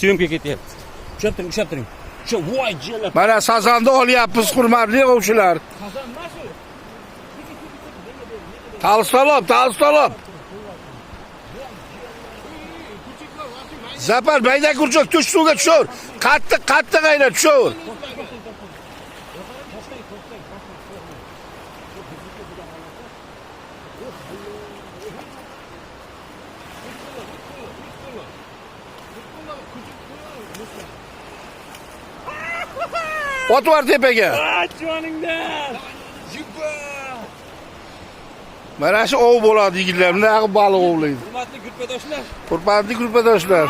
syomka ketyapti. Ushlab turing. Shu voy jiyalar. Mana sazanni olyapmiz, hurmatli o'quvchilar. Sazan emas u. Talstolop. Zapar bayda kurchok tush suvga tushur. Qattiq ayla tushur. Ot var tepaga. Joningdan. Mana shu ov bo'ladi yigitlar. Bunaqa baliq ovlaydi. Hurmatli gruppadoshlar. Hurmatli gruppadoshlar.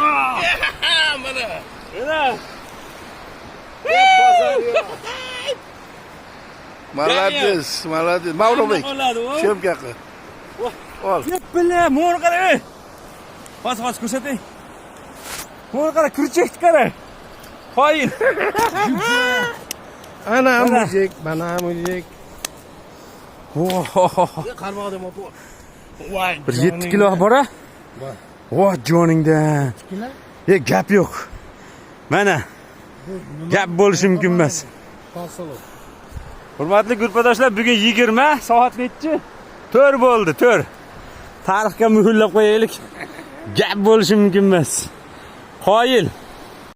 Mana. Молодец. Mavlobek. Syomka qil. Ol. Yep bilan, mo'r qara. Bas ko'rsating. Mo'r qara, kurchakni qara. Qoyil. Ana mujik, mana mujik. Qarmoqda mo'p. Voy. 7 kilo bor-a? Bor. Voy joningdan. Gap yo'q. Mana. Gap bo'lishi mumkin emas. Hurmatli gruppadoshlar, bugun 20 soat nechi? 4 bo'ldi, 4. Tarixga muhrlab qo'yaylik. Gap bo'lishi mumkin emas. Qoyil.